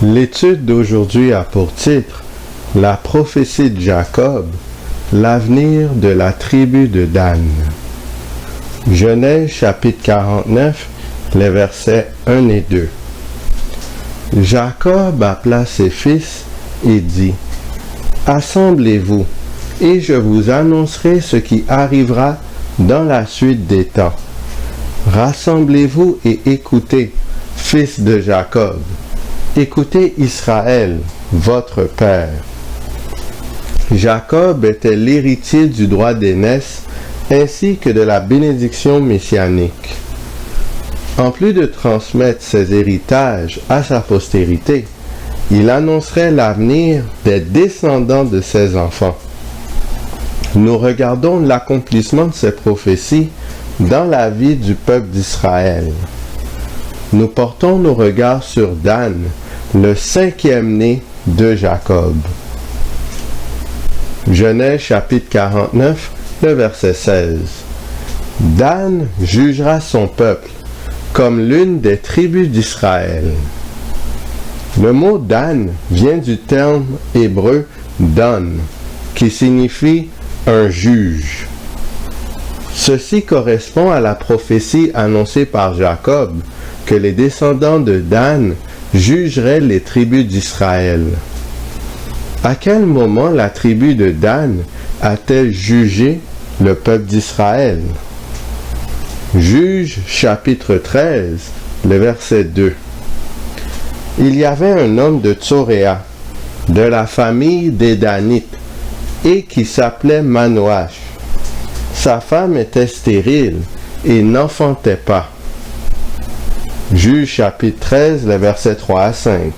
L'étude d'aujourd'hui a pour titre La prophétie de Jacob, l'avenir de la tribu de Dan. Genèse chapitre 49, les versets 1 et 2. Jacob appela ses fils et dit : Assemblez-vous, et je vous annoncerai ce qui arrivera dans la suite des temps. Rassemblez-vous et écoutez, fils de Jacob. Écoutez Israël, votre père. Jacob était l'héritier du droit d'aînesse ainsi que de la bénédiction messianique. En plus de transmettre ses héritages à sa postérité, il annoncerait l'avenir des descendants de ses enfants. Nous regardons l'accomplissement de ces prophéties dans la vie du peuple d'Israël. Nous portons nos regards sur Dan, le cinquième-né de Jacob. Genèse chapitre 49, le verset 16. Dan jugera son peuple comme l'une des tribus d'Israël. Le mot Dan vient du terme hébreu Dan, qui signifie un juge. Ceci correspond à la prophétie annoncée par Jacob que les descendants de Dan jugeraient les tribus d'Israël. À quel moment la tribu de Dan a-t-elle jugé le peuple d'Israël? Juge chapitre 13, le verset 2. Il y avait un homme de Tsoréa, de la famille des Danites, et qui s'appelait Manoach. Sa femme était stérile et n'enfantait pas. Juge chapitre 13, les versets 3 à 5.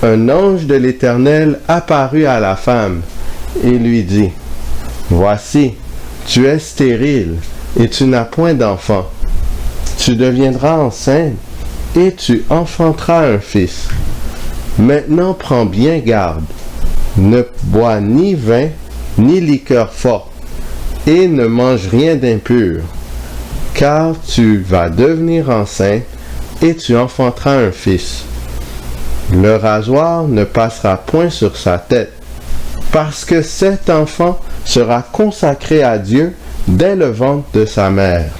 Un ange de l'Éternel apparut à la femme et lui dit : Voici, tu es stérile et tu n'as point d'enfant. Tu deviendras enceinte et tu enfanteras un fils. Maintenant prends bien garde. Ne bois ni vin ni liqueur forte et ne mange rien d'impur, car tu vas devenir enceinte et tu enfanteras un fils. Le rasoir ne passera point sur sa tête, parce que cet enfant sera consacré à Dieu dès le ventre de sa mère,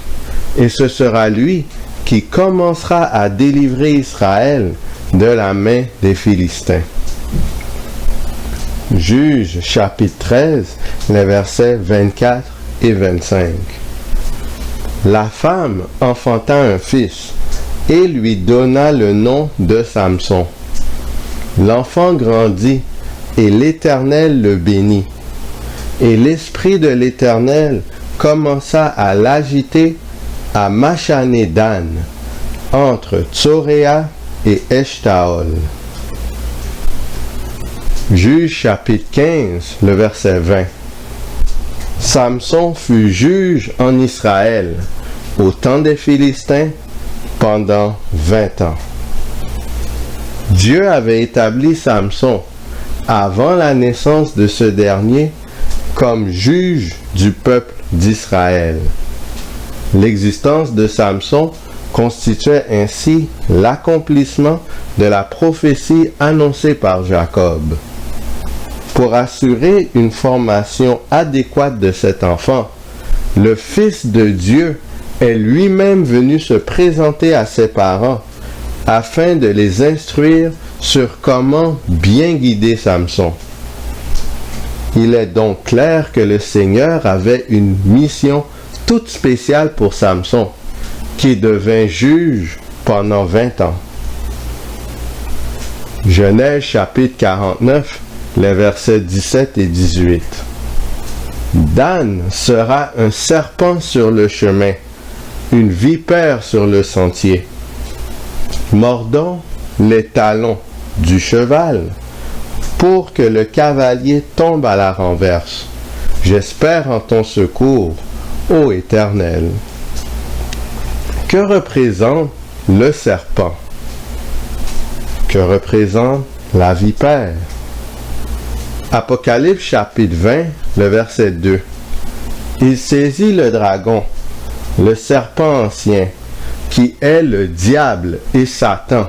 et ce sera lui qui commencera à délivrer Israël de la main des Philistins. Juge chapitre 13, les versets 24 et 25. La femme enfanta un fils et lui donna le nom de Samson. L'enfant grandit et l'Éternel le bénit. Et l'Esprit de l'Éternel commença à l'agiter à Machané-Dan, entre Tsoréa et Eshtaol. Juge chapitre 15, le verset 20. Samson fut juge en Israël au temps des Philistins pendant 20 ans. Dieu avait établi Samson avant la naissance de ce dernier comme juge du peuple d'Israël. L'existence de Samson constituait ainsi l'accomplissement de la prophétie annoncée par Jacob. Pour assurer une formation adéquate de cet enfant, le Fils de Dieu est lui-même venu se présenter à ses parents afin de les instruire sur comment bien guider Samson. Il est donc clair que le Seigneur avait une mission toute spéciale pour Samson, qui devint juge pendant 20 ans. Genèse chapitre 49, les versets 17 et 18. Dan sera un serpent sur le chemin, une vipère sur le sentier, mordant les talons du cheval pour que le cavalier tombe à la renverse. J'espère en ton secours, ô Éternel. Que représente le serpent? Que représente la vipère? Apocalypse chapitre 20, le verset 2. Il saisit le dragon, le serpent ancien, qui est le diable et Satan,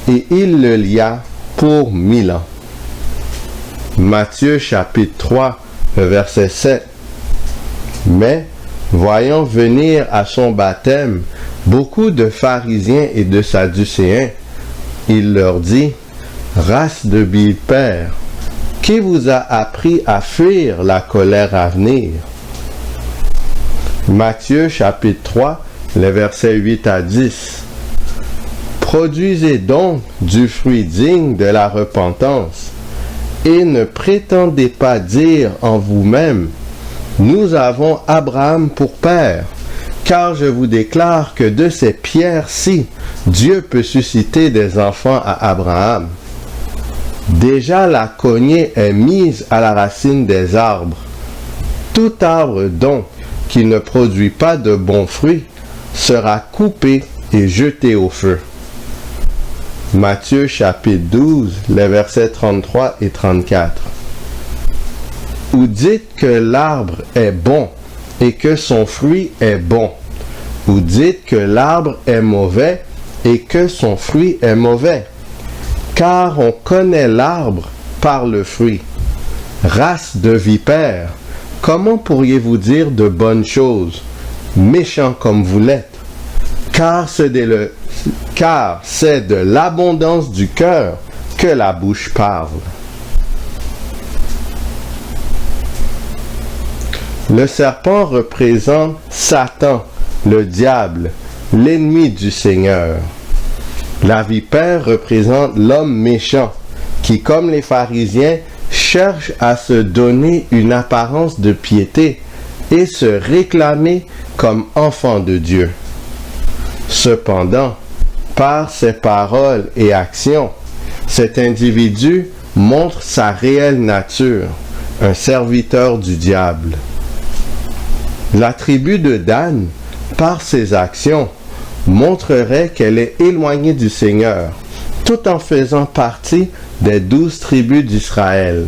et il le lia pour 1000 ans. Matthieu chapitre 3, verset 7. Mais, voyant venir à son baptême beaucoup de pharisiens et de sadducéens, il leur dit, « Race de vipères, qui vous a appris à fuir la colère à venir? » Matthieu chapitre 3, les versets 8 à 10. Produisez donc du fruit digne de la repentance, et ne prétendez pas dire en vous-même, nous avons Abraham pour père, car je vous déclare que de ces pierres-ci, Dieu peut susciter des enfants à Abraham. Déjà la cognée est mise à la racine des arbres. Tout arbre donc qui ne produit pas de bons fruits sera coupé et jeté au feu. Matthieu chapitre 12, les versets 33 et 34. Ou dites que l'arbre est bon et que son fruit est bon, ou dites que l'arbre est mauvais et que son fruit est mauvais. Car on connaît l'arbre par le fruit. Race de vipères, comment pourriez-vous dire de bonnes choses, méchants comme vous l'êtes? Car c'est de l'abondance du cœur que la bouche parle. Le serpent représente Satan, le diable, l'ennemi du Seigneur. La vipère représente l'homme méchant, qui, comme les pharisiens, cherche à se donner une apparence de piété et se réclamer comme enfant de Dieu. Cependant, par ses paroles et actions, cet individu montre sa réelle nature, un serviteur du diable. La tribu de Dan, par ses actions, montrerait qu'elle est éloignée du Seigneur, tout en faisant partie des 12 tribus d'Israël.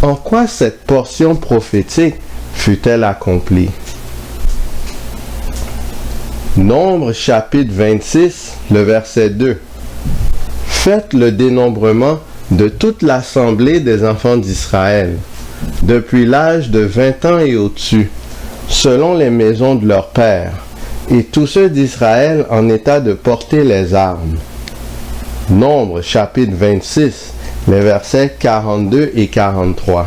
En quoi cette portion prophétique fut-elle accomplie? Nombre chapitre 26, le verset 2. Faites le dénombrement de toute l'assemblée des enfants d'Israël, depuis l'âge de 20 ans et au-dessus, selon les maisons de leurs pères, et tous ceux d'Israël en état de porter les armes. Nombre chapitre 26, les versets 42 et 43.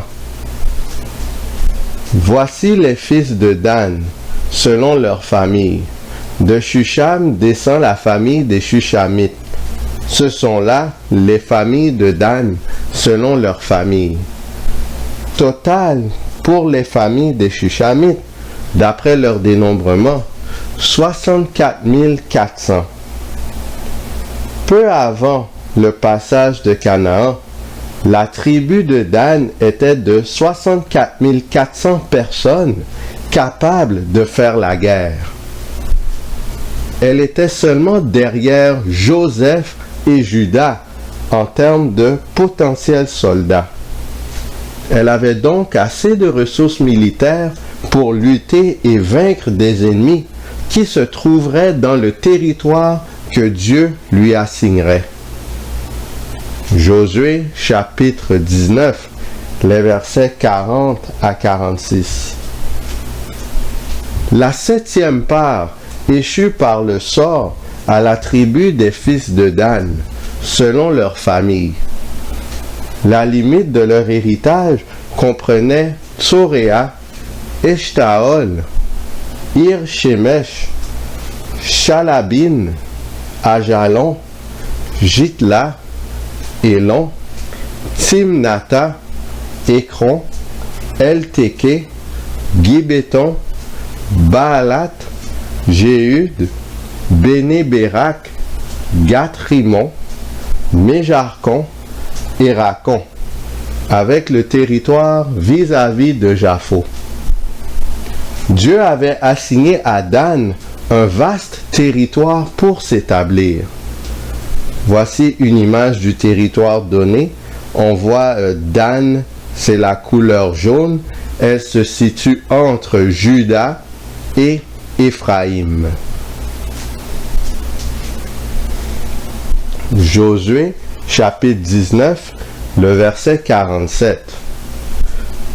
Voici les fils de Dan, selon leur famille. De Shusham descend la famille des Shushamites. Ce sont là les familles de Dan, selon leur famille. Total pour les familles des Shushamites, d'après leur dénombrement, 64 400. Peu avant le passage de Canaan, la tribu de Dan était de 64 400 personnes capables de faire la guerre. Elle était seulement derrière Joseph et Judas en termes de potentiels soldats. Elle avait donc assez de ressources militaires pour lutter et vaincre des ennemis qui se trouveraient dans le territoire que Dieu lui assignerait. Josué chapitre 19, les versets 40 à 46. La 7e part échut par le sort à la tribu des fils de Dan, selon leur famille. La limite de leur héritage comprenait Tsoréa, Eshtaol, Ir-Shemesh, Shalabin, Ajalon, Jitla, Elon, Timnata, Ekron, Elteke, Gibéton, Baalat, Jéhud, Béné-Bérak, Gath-Rimon, Méjarcon et Racon, avec le territoire vis-à-vis de Japho. Dieu avait assigné à Dan un vaste territoire pour s'établir. Voici une image du territoire donné. On voit Dan, c'est la couleur jaune. Elle se situe entre Juda et Éphraïm. Josué, chapitre 19, le verset 47.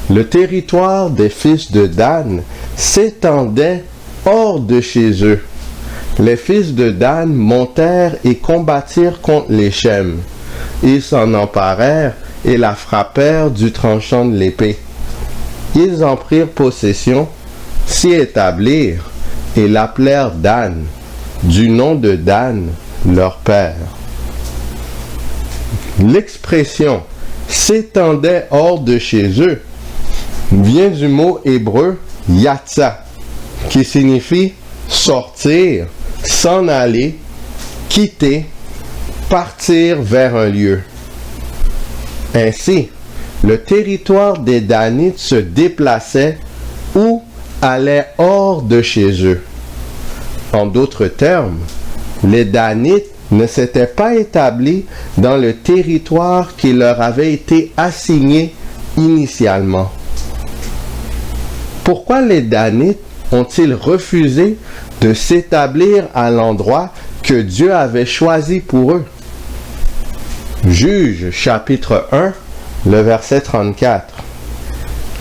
Le territoire des fils de Dan s'étendait hors de chez eux. Les fils de Dan montèrent et combattirent contre les Shem. Ils s'en emparèrent et la frappèrent du tranchant de l'épée. Ils en prirent possession, s'y établirent et l'appelèrent Dan, du nom de Dan, leur père. L'expression s'étendait hors de chez eux vient du mot hébreu yatsa, qui signifie sortir, s'en aller, quitter, partir vers un lieu. Ainsi, le territoire des Danites se déplaçait ou allait hors de chez eux. En d'autres termes, les Danites ne s'étaient pas établis dans le territoire qui leur avait été assigné initialement. Pourquoi les Danites ont-ils refusé de s'établir à l'endroit que Dieu avait choisi pour eux? Juges chapitre 1, le verset 34.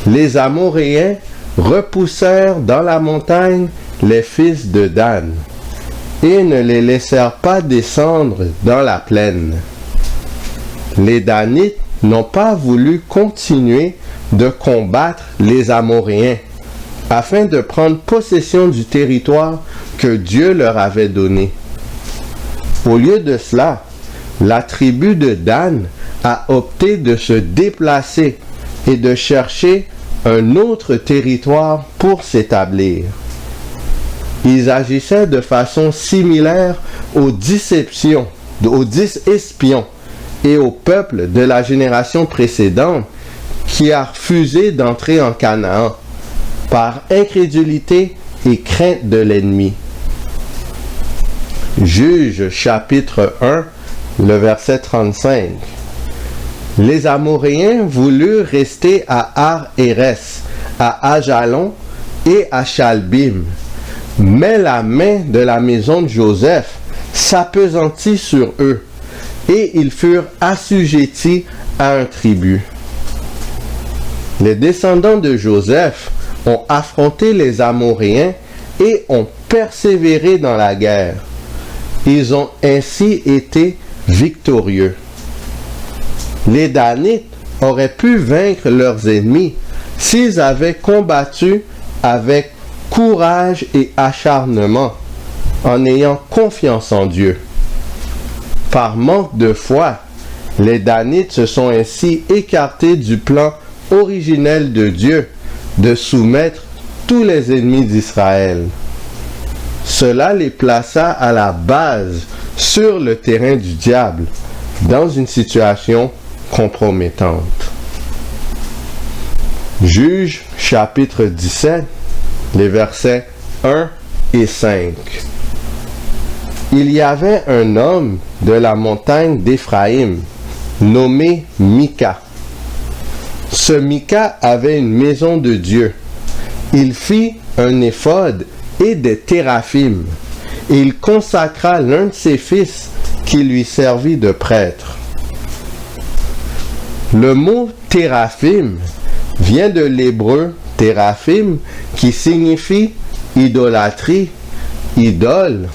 Les Amoréens repoussèrent dans la montagne les fils de Dan et ne les laissèrent pas descendre dans la plaine. Les Danites n'ont pas voulu continuer de combattre les Amoréens afin de prendre possession du territoire que Dieu leur avait donné. Au lieu de cela, la tribu de Dan a opté de se déplacer et de chercher un autre territoire pour s'établir. Ils agissaient de façon similaire aux 10 espions et au peuple de la génération précédente qui a refusé d'entrer en Canaan par incrédulité et crainte de l'ennemi. Juges chapitre 1, le verset 35. Les Amoréens voulurent rester à Ar-Hérès, à Ajalon et à Chalbim. Mais la main de la maison de Joseph s'appesantit sur eux, et ils furent assujettis à un tribut. Les descendants de Joseph ont affronté les Amoréens et ont persévéré dans la guerre. Ils ont ainsi été victorieux. Les Danites auraient pu vaincre leurs ennemis s'ils avaient combattu avec courage et acharnement, en ayant confiance en Dieu. Par manque de foi, les Danites se sont ainsi écartés du plan originel de Dieu de soumettre tous les ennemis d'Israël. Cela les plaça à la base sur le terrain du diable, dans une situation compromettante. Juges chapitre 17, les versets 1 et 5. Il y avait un homme de la montagne d'Éphraïm, nommé Mika. Ce Mika avait une maison de Dieu. Il fit un éphod et des téraphim, et il consacra l'un de ses fils qui lui servit de prêtre. Le mot téraphim vient de l'hébreu téraphim qui signifie idolâtrie, idole,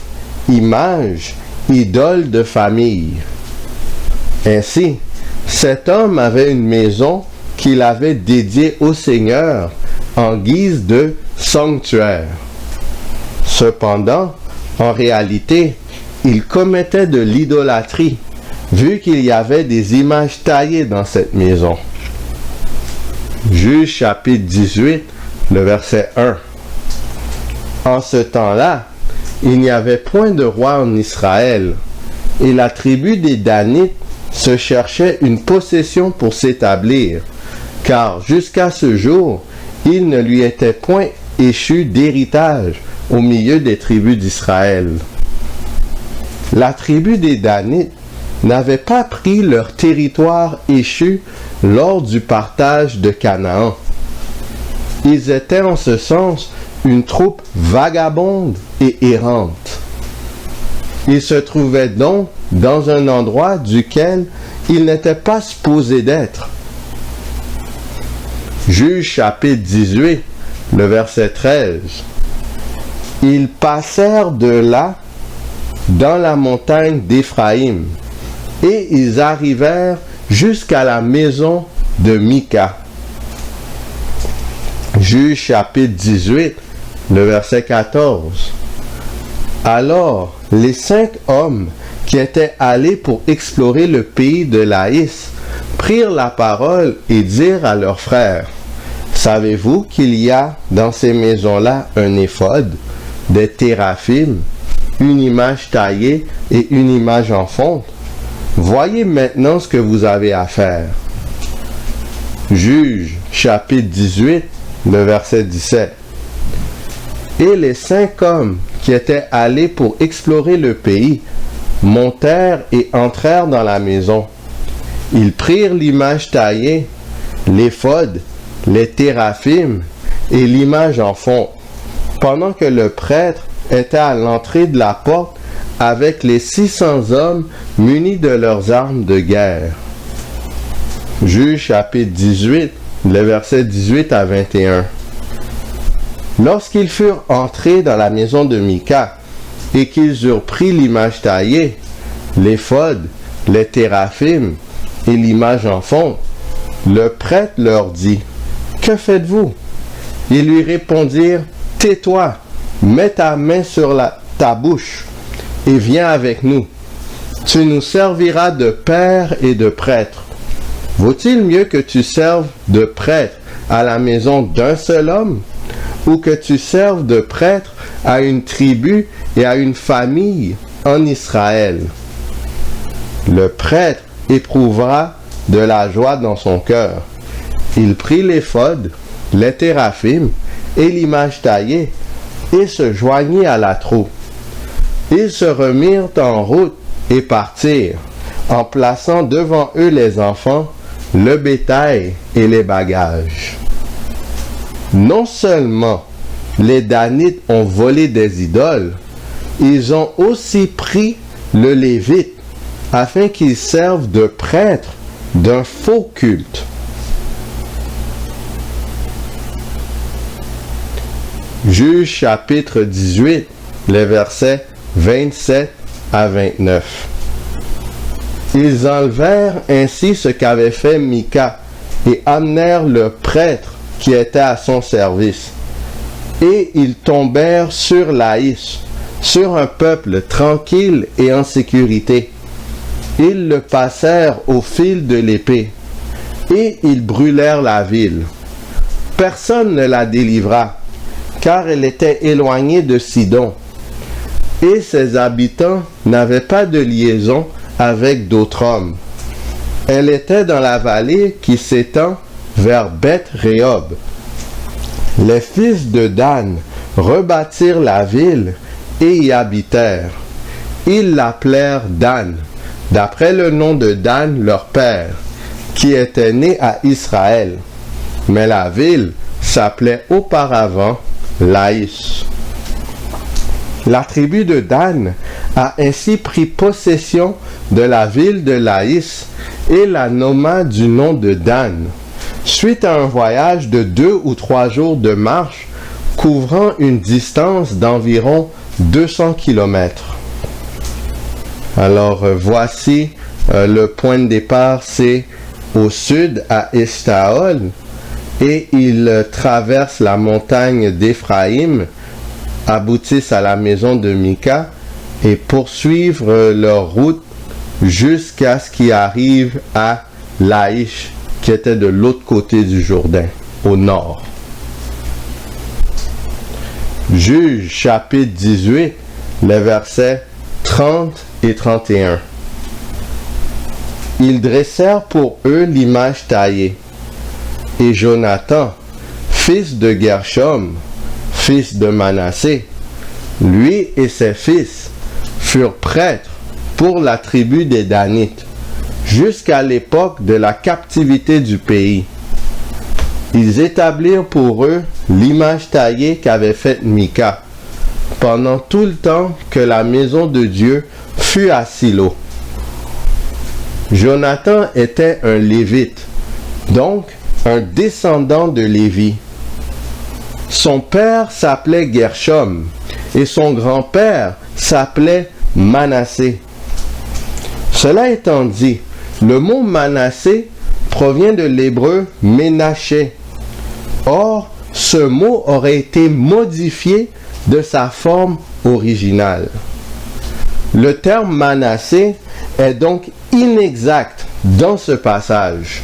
image, idole de famille. Ainsi, cet homme avait une maison qu'il avait dédiée au Seigneur en guise de sanctuaire. Cependant, en réalité, il commettait de l'idolâtrie, vu qu'il y avait des images taillées dans cette maison. Juges chapitre 18, le verset 1. En ce temps-là, il n'y avait point de roi en Israël, et la tribu des Danites se cherchait une possession pour s'établir, car jusqu'à ce jour, il ne lui était point échu d'héritage au milieu des tribus d'Israël. La tribu des Danites n'avait pas pris leur territoire échu lors du partage de Canaan. Ils étaient en ce sens une troupe vagabonde et errante. Ils se trouvaient donc dans un endroit duquel ils n'étaient pas supposés d'être. Juge chapitre 18, le verset 13. Ils passèrent de là dans la montagne d'Éphraïm, et ils arrivèrent jusqu'à la maison de Mika. Juge chapitre 18, le verset 14. Alors, les 5 hommes qui étaient allés pour explorer le pays de Laïs prirent la parole et dirent à leurs frères, « Savez-vous qu'il y a dans ces maisons-là un éphod, des téraphim, une image taillée et une image en fonte? Voyez maintenant ce que vous avez à faire. » Juge, chapitre 18, le verset 17. Et les 5 hommes qui étaient allés pour explorer le pays montèrent et entrèrent dans la maison. Ils prirent l'image taillée, l'éphod, les téraphim et l'image en fonte, pendant que le prêtre était à l'entrée de la porte avec les 600 hommes munis de leurs armes de guerre. Juge chapitre 18, les versets 18 à 21. Lorsqu'ils furent entrés dans la maison de Mika et qu'ils eurent pris l'image taillée, l'éphod, les téraphim et l'image en fonte, le prêtre leur dit, « Que faites-vous » Ils lui répondirent, « Tais-toi, mets ta main sur ta bouche et viens avec nous. Tu nous serviras de père et de prêtre. Vaut-il mieux que tu serves de prêtre à la maison d'un seul homme, ou que tu serves de prêtre à une tribu et à une famille en Israël? » Le prêtre éprouva de la joie dans son cœur. Il prit l'éphod, les téraphim et l'image taillée et se joignit à la troupe. Ils se remirent en route et partirent, en plaçant devant eux les enfants, le bétail et les bagages. Non seulement les Danites ont volé des idoles, ils ont aussi pris le Lévite afin qu'il serve de prêtre d'un faux culte. Juge chapitre 18, les versets 27 à 29. Ils enlevèrent ainsi ce qu'avait fait Mika et amenèrent le prêtre qui était à son service. Et ils tombèrent sur Laïs, sur un peuple tranquille et en sécurité. Ils le passèrent au fil de l'épée, et ils brûlèrent la ville. Personne ne la délivra, car elle était éloignée de Sidon, et ses habitants n'avaient pas de liaison avec d'autres hommes. Elle était dans la vallée qui s'étend vers Beth-Rehob. Les fils de Dan rebâtirent la ville et y habitèrent. Ils l'appelèrent Dan, d'après le nom de Dan leur père, qui était né à Israël. Mais la ville s'appelait auparavant Laïs. La tribu de Dan a ainsi pris possession de la ville de Laïs et la nomma du nom de Dan, suite à un voyage de 2 ou 3 jours de marche couvrant une distance d'environ 200 km. Alors voici le point de départ, c'est au sud à Estaol, et ils traversent la montagne d'Éphraïm, aboutissent à la maison de Mika et poursuivent leur route jusqu'à ce qu'ils arrivent à Laïch, qui était de l'autre côté du Jourdain, au nord. Juge chapitre 18, les versets 30 et 31. Ils dressèrent pour eux l'image taillée, et Jonathan, fils de Gershom, fils de Manassé, lui et ses fils furent prêtres pour la tribu des Danites, jusqu'à l'époque de la captivité du pays. Ils établirent pour eux l'image taillée qu'avait faite Mika, pendant tout le temps que la maison de Dieu fut à Silo. Jonathan était un Lévite, donc un descendant de Lévi. Son père s'appelait Gershom et son grand-père s'appelait Manassé. Cela étant dit, le mot Manassé provient de l'hébreu Ménaché. Or, ce mot aurait été modifié de sa forme originale. Le terme Manassé est donc inexact dans ce passage.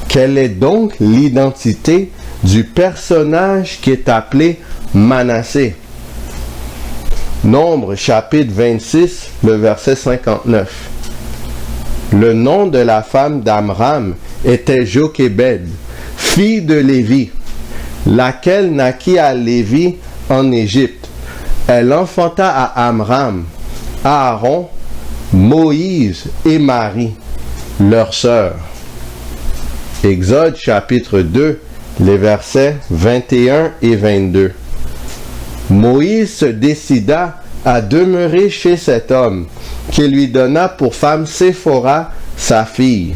Quelle est donc l'identité du personnage qui est appelé Manassé? Nombre chapitre 26, le verset 59. Le nom de la femme d'Amram était Jochébed, fille de Lévi, laquelle naquit à Lévi en Égypte. Elle enfanta à Amram, Aaron, Moïse et Marie, leur sœur. Exode chapitre 2, les versets 21 et 22. Moïse se décida à demeurer chez cet homme, qui lui donna pour femme Séphora, sa fille.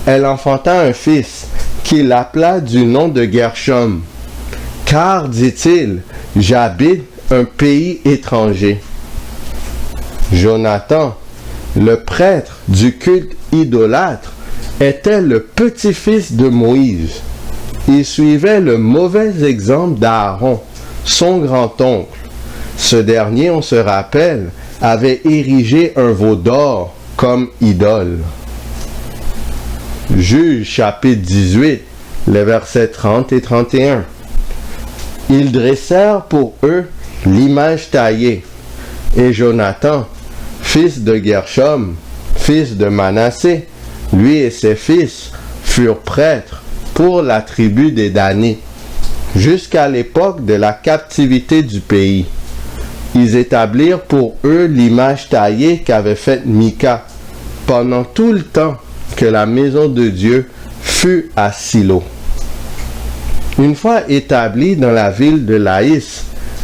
Elle enfanta un fils, qu'il appela du nom de Gershom. Car, dit-il, j'habite un pays étranger. Jonathan, le prêtre du culte idolâtre, était le petit-fils de Moïse. Il suivait le mauvais exemple d'Aaron, son grand-oncle. Ce dernier, on se rappelle, avait érigé un veau d'or comme idole. Juges chapitre 18, les versets 30 et 31. Ils dressèrent pour eux l'image taillée, et Jonathan, fils de Gershom, fils de Manassé, lui et ses fils furent prêtres pour la tribu des Danites, jusqu'à l'époque de la captivité du pays. Ils établirent pour eux l'image taillée qu'avait faite Mika pendant tout le temps que la maison de Dieu fut à Silo. Une fois établis dans la ville de Laïs,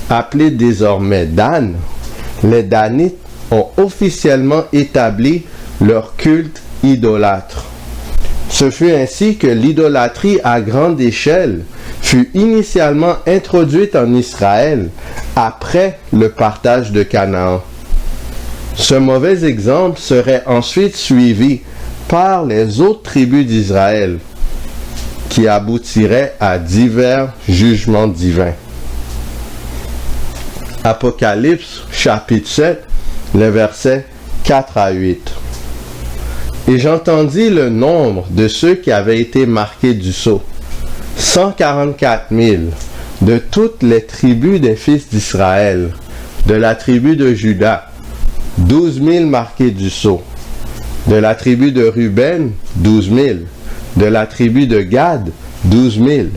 appelée désormais Dan, les Danites ont officiellement établi leur culte idolâtre. Ce fut ainsi que l'idolâtrie à grande échelle fut initialement introduite en Israël après le partage de Canaan. Ce mauvais exemple serait ensuite suivi par les autres tribus d'Israël, qui aboutiraient à divers jugements divins. Apocalypse chapitre 7, les versets 4 à 8. Et j'entendis le nombre de ceux qui avaient été marqués du sceau, 144 000, de toutes les tribus des fils d'Israël, de la tribu de Juda, 12 000 marqués du sceau, de la tribu de Ruben, 12 000, de la tribu de Gad, 12 000,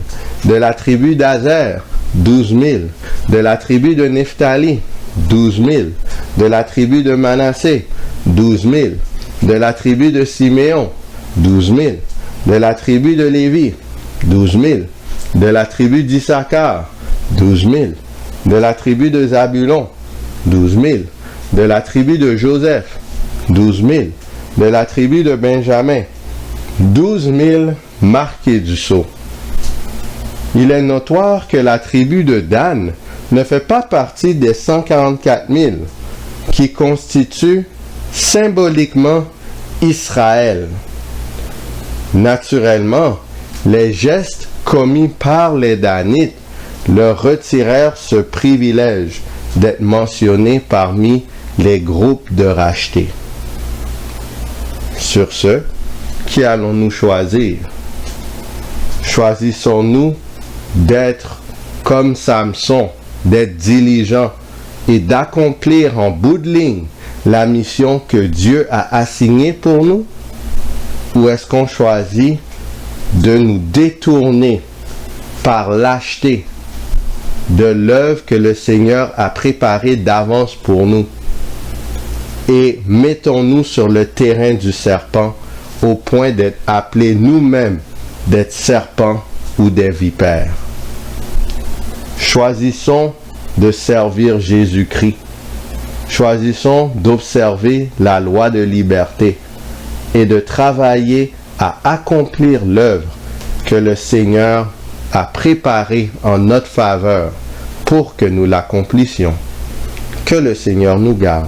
de la tribu d'Azer, 12 000, de la tribu de Nephtali, 12 000, de la tribu de Manassé, 12 000, de la tribu de Siméon, 12 000, de la tribu de Lévi, 12 000, de la tribu d'Issachar, 12 000, de la tribu de Zabulon, 12 000, de la tribu de Joseph, 12 000, de la tribu de Benjamin, 12 000 marqués du sceau. Il est notoire que la tribu de Dan ne fait pas partie des 144 000 qui constituent symboliquement Israël. Naturellement, les gestes commis par les Danites leur retirèrent ce privilège d'être mentionnés parmi les groupes de rachetés. Sur ce, qui allons-nous choisir? Choisissons-nous d'être comme Samson, d'être diligents et d'accomplir en bout de ligne la mission que Dieu a assignée pour nous? Ou est-ce qu'on choisit de nous détourner par lâcheté de l'œuvre que le Seigneur a préparée d'avance pour nous? Et mettons-nous sur le terrain du serpent au point d'être appelés nous-mêmes d'être serpents ou des vipères. Choisissons de servir Jésus-Christ choisissons d'observer la loi de liberté et de travailler à accomplir l'œuvre que le Seigneur a préparée en notre faveur pour que nous l'accomplissions. Que le Seigneur nous garde.